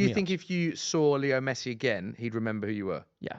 Do you think if you saw Leo Messi again, he'd remember who you were? Yeah.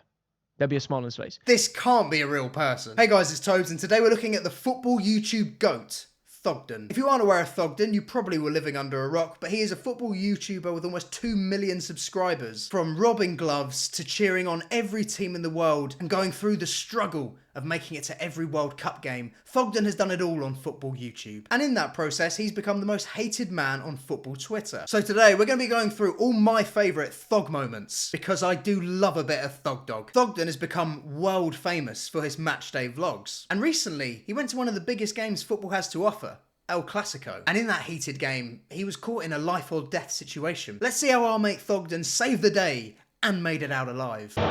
There'd be a smile on his face. This can't be a real person. Hey guys, it's Thogden. Today we're looking at the football YouTube GOAT, Thogden. If you aren't aware of Thogden, you probably were living under a rock, but he is a football YouTuber with almost 2 million subscribers. From robbing gloves to cheering on every team in the world and going through the struggle of making it to every World Cup game, Thogden has done it all on football YouTube. And in that process, he's become the most hated man on football Twitter. So today, we're going to be going through all my favourite Thog moments, because I do love a bit of Thog Dog. Thogden has become world famous for his matchday vlogs. And recently, he went to one of the biggest games football has to offer, El Clasico. And in that heated game, he was caught in a life or death situation. Let's see how our mate Thogden saved the day and made it out alive. Real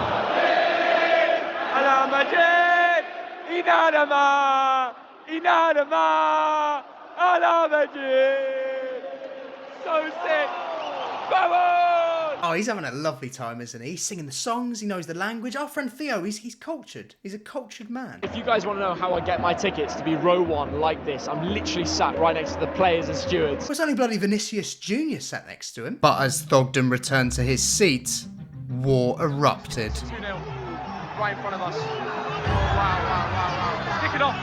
Madrid! Inanama! Inanama! Real Madrid! So sick! Vamos! Oh, he's having a lovely time, isn't he? He's singing the songs, he knows the language. Our friend Theo, he's cultured. He's a cultured man. If you guys want to know how I get my tickets to be row one like this, I'm literally sat right next to the players and stewards. Well, it's only bloody Vinicius Jr. sat next to him. But as Thogden returned to his seat, war erupted. 2-0. Right in front of us. Wow. Stick it off.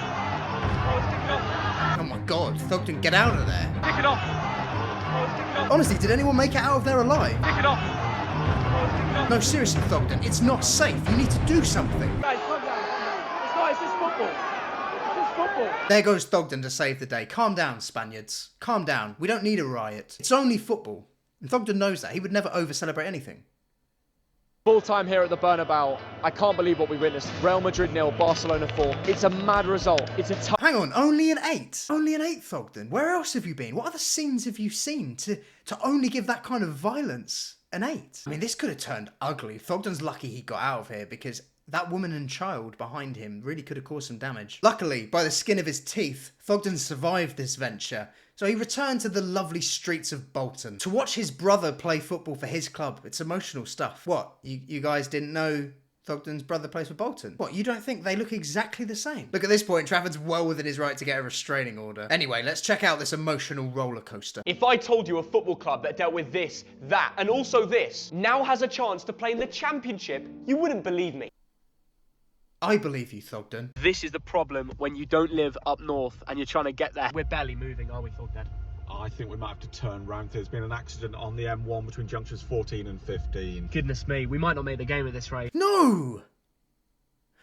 Stick it off. Oh my god, Thogden, get out of there. Stick it off. Stick it off. Honestly, did anyone make it out of there alive? Stick it off. Stick it off. No, seriously, Thogden, it's not safe. You need to do something. Guys, calm down. It's just football. It's just football. There goes Thogden to save the day. Calm down, Spaniards. Calm down. We don't need a riot. It's only football. And Thogden knows that. He would never over-celebrate anything. Full time here at the Bernabeu. I can't believe what we witnessed. Real Madrid 0, Barcelona 4. It's a mad result. It's a Hang on, only an 8? Only an 8, Thogden? Where else have you been? What other scenes have you seen to only give that kind of violence an 8? I mean, this could have turned ugly. Thogden's lucky he got out of here, because that woman and child behind him really could have caused some damage. Luckily, by the skin of his teeth, Thogden survived this venture, so he returned to the lovely streets of Bolton to watch his brother play football for his club. It's emotional stuff. What, you guys didn't know Thogden's brother plays for Bolton? What, you don't think they look exactly the same? Look, at this point, Trafford's well within his right to get a restraining order. Anyway, let's check out this emotional roller coaster. If I told you a football club that dealt with this, that, and also this, now has a chance to play in the Championship, you wouldn't believe me. I believe you, Thogden. This is the problem when you don't live up north and you're trying to get there. We're barely moving, are we, Thogden? I think we might have to turn round. There's been an accident on the M1 between junctions 14 and 15. Goodness me, we might not make the game at this rate. No!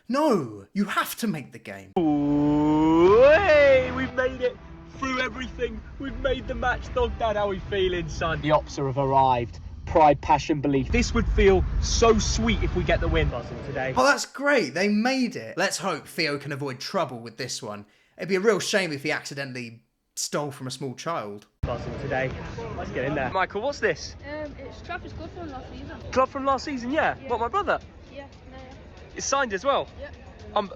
No! You have to make the game. Ooh, hey, we've made it through everything. We've made the match, Thogden. How are we feeling, son? The Opsa have arrived. Pride, passion, belief. This would feel so sweet if we get the win today. Oh, that's great. They made it. Let's hope Theo can avoid trouble with this one. It'd be a real shame if he accidentally stole from a small child. Today. Let's get in there. Michael, what's this? It's Trafford's club from last season. Club from last season, yeah? What, my brother? Yeah. It's signed as well? Yeah.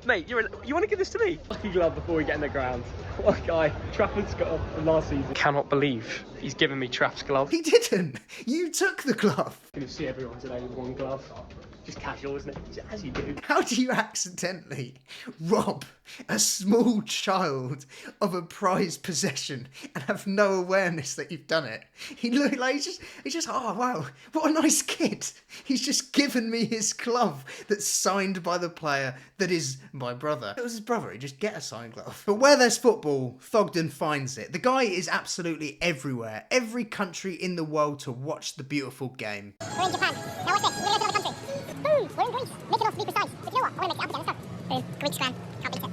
Mate, you want to give this to me? Lucky glove before we get in the ground. What a guy. Trafford's got from last season. Cannot believe he's given me Traff's glove. He didn't. You took the glove. Going to see everyone today with one glove. Just casual, isn't it? Just as you do. How do you accidentally rob a small child of a prized possession and have no awareness that you've done it? He looked like he's just, oh wow, what a nice kid. He's just given me his glove that's signed by the player that is my brother. If it was his brother, he'd just get a signed glove. But where there's football, Thogden finds it. The guy is absolutely everywhere. Every country in the world to watch the beautiful game. We're in Japan. Now what's this? We're in another country. Boom! We're in Greece. Make it off to be precise. But you know what? I want to make it up again. Let's go. Boom. Greek scram. Can't beat it.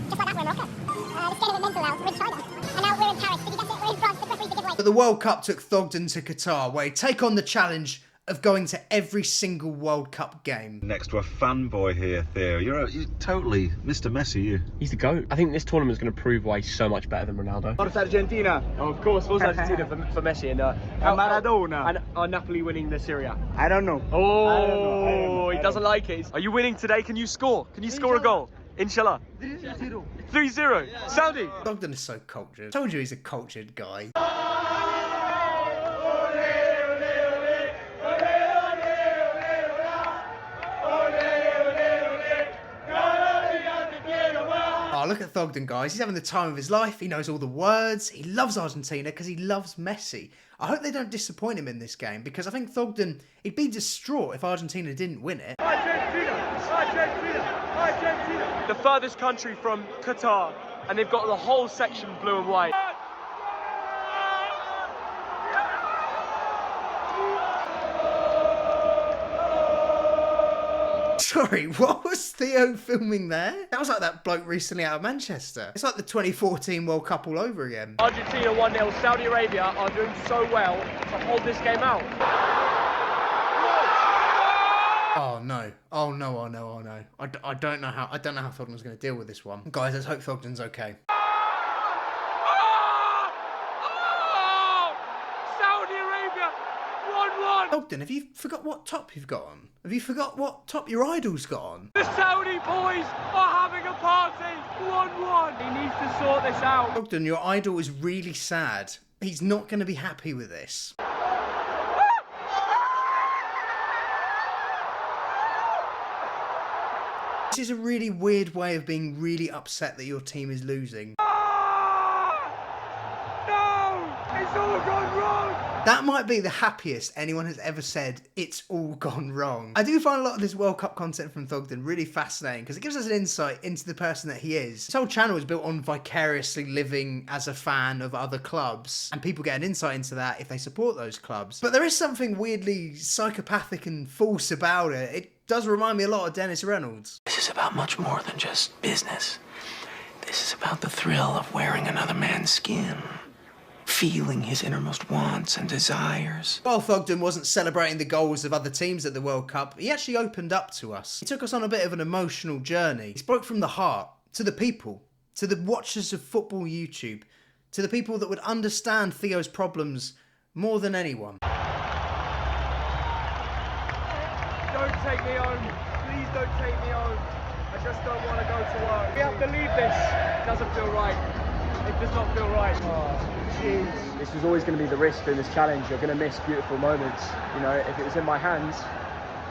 Just like that, we're in Morocco. This game a bit mental now. We're in China. And now we're in Paris. Did you guess it? We're in France. The referees to give away. But the World Cup took Thogden to Qatar, where he'd take on the challenge of going to every single World Cup game. Next to a fanboy here, Theo. You're totally Mr. Messi, you. He's the GOAT. I think this tournament's going to prove why he's so much better than Ronaldo. North Argentina. Oh, of course, was Argentina for Messi and Maradona. And are Napoli winning the Serie A? I don't know. Oh, I don't know. He doesn't like it. Are you winning today? Can you score? Can you score a goal? Inshallah. 3-0. 3-0. Saudi. Thogden is so cultured. Told you he's a cultured guy. Oh, look at Thogden, guys. He's having the time of his life. He knows all the words. He loves Argentina because he loves Messi. I hope they don't disappoint him in this game because I think Thogden, he'd be distraught if Argentina didn't win it. Argentina! Argentina! Argentina! The furthest country from Qatar, and they've got the whole section blue and white. Sorry, what was Theo filming there? That was like that bloke recently out of Manchester. It's like the 2014 World Cup all over again. Argentina 1-0. Saudi Arabia are doing so well to hold this game out. Oh no. Oh no, oh no, oh no. I don't know how Thogden's going to deal with this one. Guys, let's hope Thogden's okay. Saudi Arabia 1-1. Thogden, have you forgot what top you've got on? Have you forgot what top your idol's got on? The Saudi boys are having a party. 1-1. He needs to sort this out. Thogden, your idol is really sad. He's not going to be happy with this. This is a really weird way of being really upset that your team is losing. No! It's all gone wrong. That might be the happiest anyone has ever said, it's all gone wrong. I do find a lot of this World Cup content from Thogden really fascinating because it gives us an insight into the person that he is. This whole channel is built on vicariously living as a fan of other clubs, and people get an insight into that if they support those clubs. But there is something weirdly psychopathic and false about it. It does remind me a lot of Dennis Reynolds. This is about much more than just business. This is about the thrill of wearing another man's skin. Feeling his innermost wants and desires. While Thogden wasn't celebrating the goals of other teams at the World Cup, he actually opened up to us. He took us on a bit of an emotional journey. He spoke from the heart, to the people, to the watchers of football YouTube, to the people that would understand Theo's problems more than anyone. Don't take me home. Please don't take me home. I just don't want to go to work. We have to leave this. It doesn't feel right. It does not feel right. Oh, jeez. This was always going to be the risk in this challenge. You're going to miss beautiful moments. You know, if it was in my hands,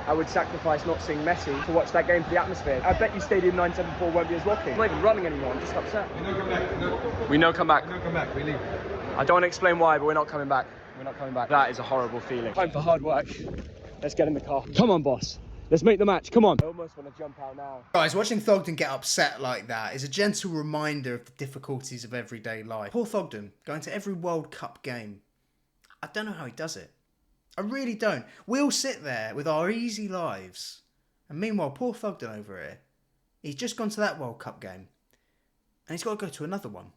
I would sacrifice not seeing Messi to watch that game for the atmosphere. I bet you Stadium 974 won't be as rocking. I'm not even running anymore. I'm just upset. We know come back. We know come back. We know come back. We leave. I don't want to explain why, but we're not coming back. We're not coming back. That is a horrible feeling. Time for hard work. Let's get in the car. Come on, boss. Let's make the match. Come on. I almost want to jump out now. Guys, watching Thogden get upset like that is a gentle reminder of the difficulties of everyday life. Poor Thogden, going to every World Cup game. I don't know how he does it. I really don't. We all sit there with our easy lives. And meanwhile, poor Thogden over here, he's just gone to that World Cup game. And he's got to go to another one.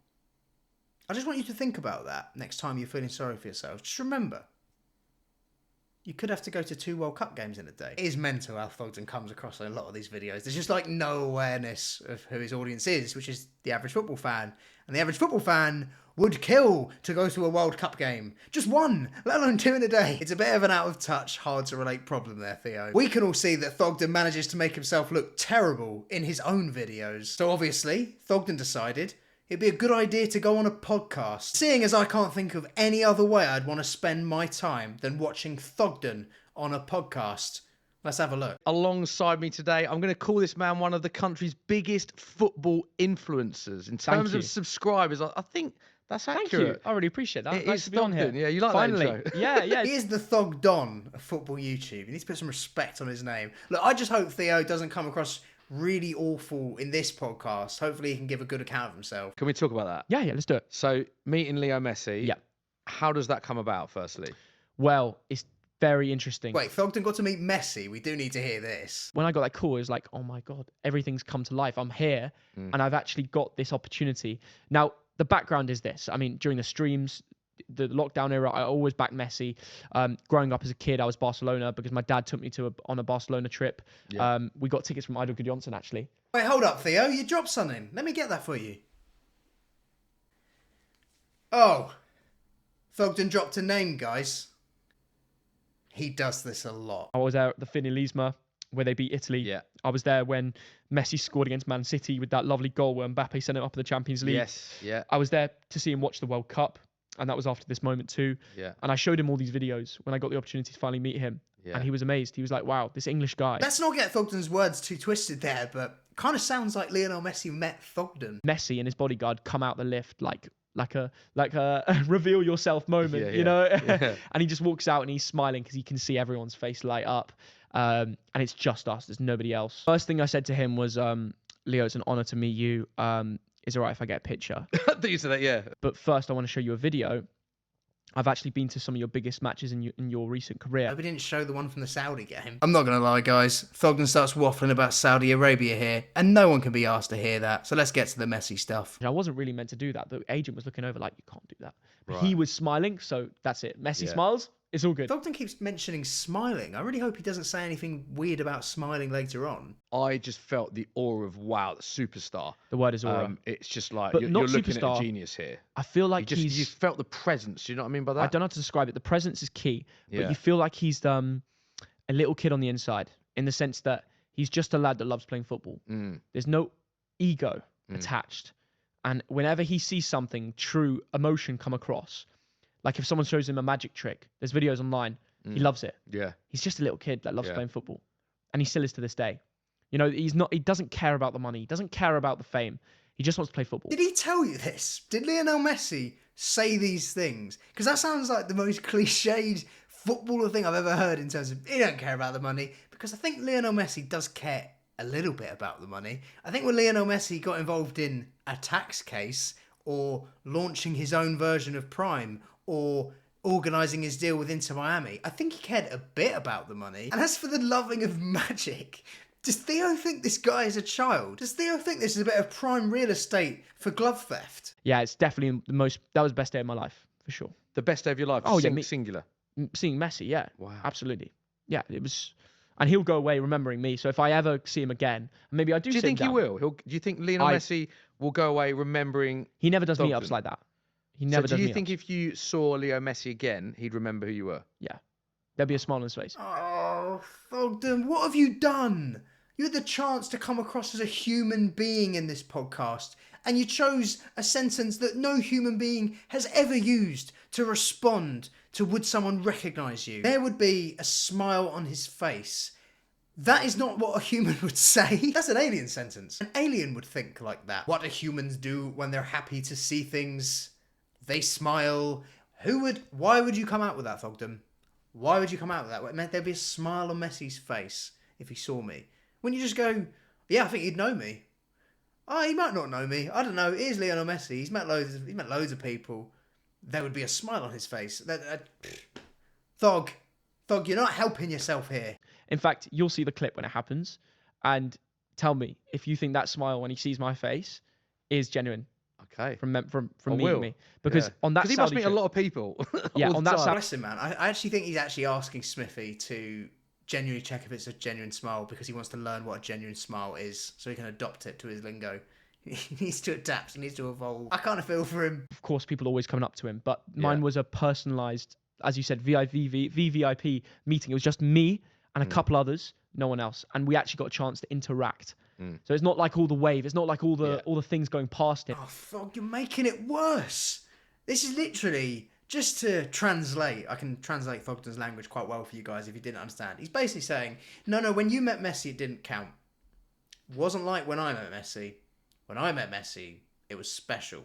I just want you to think about that next time you're feeling sorry for yourself. Just remember, you could have to go to 2 World Cup games in a day. It is mental how Thogden comes across in a lot of these videos. There's just like no awareness of who his audience is, which is the average football fan. And the average football fan would kill to go to a World Cup game. Just 1, let alone 2 in a day. It's a bit of an out of touch, hard to relate problem there, Theo. We can all see that Thogden manages to make himself look terrible in his own videos. So obviously, Thogden decided it'd be a good idea to go on a podcast. Seeing as I can't think of any other way I'd want to spend my time than watching Thogden on a podcast. Let's have a look. Alongside me today, I'm going to call this man one of the country's biggest football influencers. In terms of subscribers, I think that's accurate. Thank you. I really appreciate that. It nice is to be on here. Thogden. Yeah, you like Finally. that intro? Yeah. He is the Thogden of football YouTube. You need to put some respect on his name. Look, I just hope Theo doesn't come across really awful in this podcast. Hopefully he can give a good account of himself. Can we talk about that? Yeah, let's do it. So, meeting Leo Messi. Yeah. How does that come about, firstly? Well, it's very interesting. Wait, Thogden got to meet Messi. We do need to hear this. When I got that call, it was like, oh my God, everything's come to life. I'm here and I've actually got this opportunity. Now, the background is this. I mean, during the streams, the lockdown era, I always backed Messi. Growing up as a kid, I was Barcelona because my dad took me on a Barcelona trip. Yeah. We got tickets from Idol Johnson, actually. Wait, hold up, Theo. You dropped something. Let me get that for you. Oh. Thogden dropped a name, guys. He does this a lot. I was there at the Finalisma where they beat Italy. Yeah. I was there when Messi scored against Man City with that lovely goal where Mbappe sent it up in the Champions League. Yes, yeah. I was there to see him watch the World Cup, and that was after this moment too. Yeah. And I showed him all these videos when I got the opportunity to finally meet him. and he was amazed. He was like, wow, this English guy. Let's not get Thogden's words too twisted there, but kind of sounds like Lionel Messi met Thogden. Messi and his bodyguard come out the lift like a reveal yourself moment, you know? And he just walks out and he's smiling because he can see everyone's face light up. And it's just us. There's nobody else. First thing I said to him was, Leo, it's an honor to meet you. Is it all right if I get a picture? I think you said that, yeah. But first I want to show you a video. I've actually been to some of your biggest matches in your recent career. We didn't show the one from the Saudi game. I'm not going to lie, guys. Thogden starts waffling about Saudi Arabia here, and no one can be asked to hear that. So let's get to the messy stuff. I wasn't really meant to do that. The agent was looking over like, you can't do that. But he was smiling, so that's it. Messi smiles, it's all good. Thogden keeps mentioning smiling. I really hope he doesn't say anything weird about smiling later on. I just felt the aura of, wow, the superstar. The word is aura. It's just like, But you're not looking at superstar. a genius here. I feel like You just felt the presence. Do you know what I mean by that? I don't know how to describe it. The presence is key, but Yeah. you feel like he's a little kid on the inside, in the sense that he's just a lad that loves playing football. There's no ego attached. And whenever he sees something, true emotion come across. Like if someone shows him a magic trick, there's videos online, he loves it. Yeah. He's just a little kid that loves playing football. And he still is to this day. You know, he doesn't care about the money. He doesn't care about the fame. He just wants to play football. Did he tell you this? Did Lionel Messi say these things? Because that sounds like the most cliched footballer thing I've ever heard in terms of he don't care about the money. Because I think Lionel Messi does care a little bit about the money. I think when Lionel Messi got involved in a tax case or launching his own version of Prime or organising his deal with Inter Miami, I think he cared a bit about the money. And as for the loving of magic, does Theo think this guy is a child? Does Theo think this is a bit of prime real estate for glove theft? Yeah, it's definitely that was the best day of my life, for sure. The best day of your life? Oh, yeah. Singular? Seeing Messi, yeah. Wow. Absolutely. Yeah, it was... And he'll go away remembering me, so if I ever see him again, maybe I do you sit think him he down. will? Do you think Lionel Messi will go away remembering... He never does Thogden? meetups like that. He never does So do you meetups. think if you saw Leo Messi again, he'd remember who you were? Yeah. There'd be a smile on his face. Oh, Thogden, what have you done? You had the chance to come across as a human being in this podcast, and you chose a sentence that no human being has ever used to respond to would someone recognise you. There would be a smile on his face. That is not what a human would say. That's an alien sentence. An alien would think like that. What do humans do when they're happy to see things? They smile. Why would you come out with that, Thogden? Why would you come out with that? It meant there'd be a smile on Messi's face if he saw me. Wouldn't you just go, yeah, I think he'd know me. Oh, he might not know me. I don't know. Here's Lionel Messi. He's met loads of people. There would be a smile on his face. Thog, you're not helping yourself here. In fact, you'll see the clip when it happens, and tell me if you think that smile when he sees my face is genuine. Okay. From meeting me, because on that he Saudi must meet trip, a lot of people. Yeah, on that Bless him, man. I actually think he's actually asking Smithy to genuinely check if it's a genuine smile because he wants to learn what a genuine smile is so he can adopt it to his lingo. He needs to adapt. He needs to evolve. I kind of feel for him. Of course, people always coming up to him, but mine was a personalized, as you said, VVIP meeting. It was just me and a couple others, no one else, and we actually got a chance to interact. So it's not like all the wave. It's not like all the things going past him. Oh, Thog, you're making it worse. This is literally, just to translate, I can translate Thogden's language quite well for you guys if you didn't understand. He's basically saying, no, when you met Messi, it didn't count. It wasn't like when I met Messi. When I met Messi, it was special.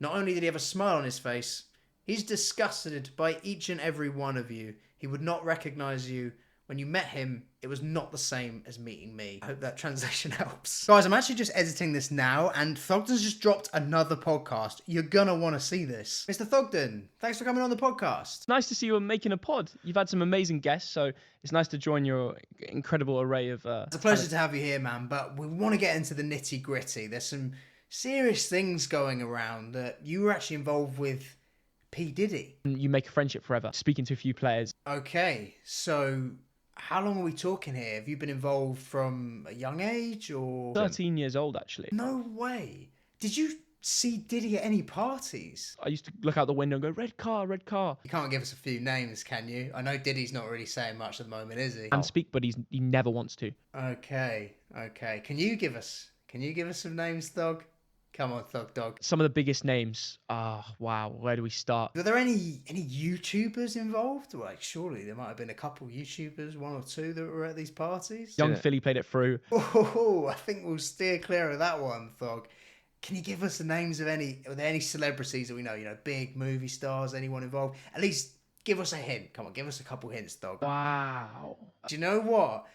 Not only did he have a smile on his face, he's disgusted by each and every one of you. He would not recognise you. When you met him, it was not the same as meeting me. I hope that translation helps. Guys, I'm actually just editing this now, and Thogden's just dropped another podcast. You're gonna want to see this. Mr. Thogden, thanks for coming on the podcast. It's nice to see you making a pod. You've had some amazing guests, so it's nice to join your incredible array of... It's a pleasure to have you here, man, but we want to get into the nitty-gritty. There's some serious things going around that you were actually involved with P. Diddy. You make a friendship forever, speaking to a few players. Okay, so... how long are we talking here? Have you been involved from a young age or... 13 years old, actually. No way. Did you see Diddy at any parties? I used to look out the window and go, red car, red car. You can't give us a few names, can you? I know Diddy's not really saying much at the moment, is he? And speak, but he never wants to. Okay. Can you give us some names, Thog? Come on, Thug Dog. Some of the biggest names. Wow. Where do we start? Were there any YouTubers involved? Like, surely there might have been a couple YouTubers, one or two, that were at these parties. Young Philly played it through. Oh, I think we'll steer clear of that one, Thog. Can you give us the names of any celebrities that we know? You know, big movie stars, anyone involved? At least give us a hint. Come on, give us a couple hints, Thog. Wow. Do you know what?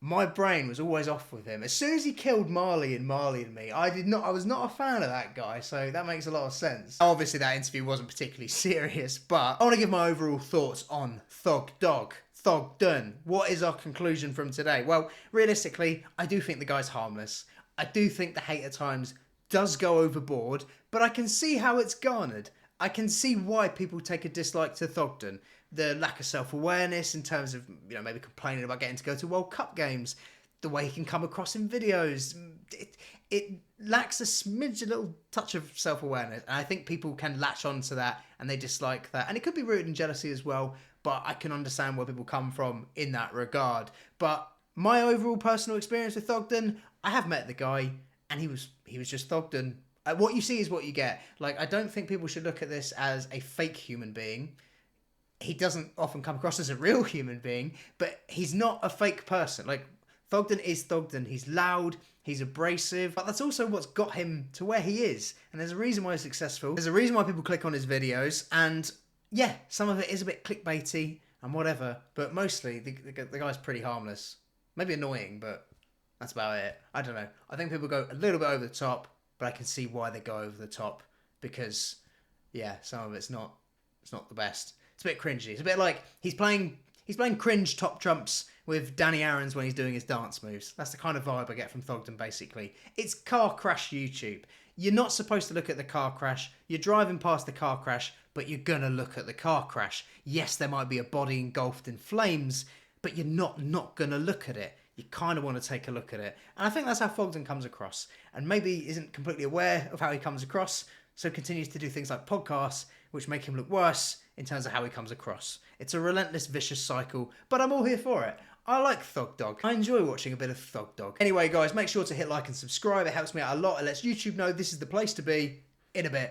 My brain was always off with him. As soon as he killed Marley and Me, I was not a fan of that guy, so that makes a lot of sense. Obviously, that interview wasn't particularly serious, but I want to give my overall thoughts on Thogden. What is our conclusion from today? Well, realistically, I do think the guy's harmless. I do think the hate at times does go overboard, but I can see how it's garnered. I can see why people take a dislike to Thogden. The lack of self-awareness in terms of, you know, maybe complaining about getting to go to World Cup games, the way he can come across in videos, it lacks a little touch of self-awareness, and I think people can latch onto that and they dislike that, and it could be rooted in jealousy as well, but I can understand where people come from in that regard. But my overall personal experience with Thogden, I have met the guy, and he was just Thogden. What you see is what you get. Like, I don't think people should look at this as a fake human being. He doesn't often come across as a real human being, but he's not a fake person. Like, Thogden is Thogden. He's loud, he's abrasive, but that's also what's got him to where he is. And there's a reason why he's successful. There's a reason why people click on his videos, and yeah, some of it is a bit clickbaity and whatever, but mostly the guy's pretty harmless. Maybe annoying, but that's about it. I don't know. I think people go a little bit over the top, but I can see why they go over the top, because yeah, some of it's not the best. It's a bit cringy. It's a bit like he's playing cringe top trumps with Danny Aaron's when he's doing his dance moves. That's the kind of vibe I get from Thogden, basically. It's car crash YouTube. You're not supposed to look at the car crash. You're driving past the car crash, but you're gonna look at the car crash. Yes, there might be a body engulfed in flames, but you're not gonna look at it. You kind of want to take a look at it. And I think that's how Thogden comes across. And maybe isn't completely aware of how he comes across, so continues to do things like podcasts, which make him look worse in terms of how he comes across. It's a relentless, vicious cycle, but I'm all here for it. I like Thug Dog. I enjoy watching a bit of Thug Dog. Anyway, guys, make sure to hit like and subscribe. It helps me out a lot. It lets YouTube know this is the place to be. In a bit.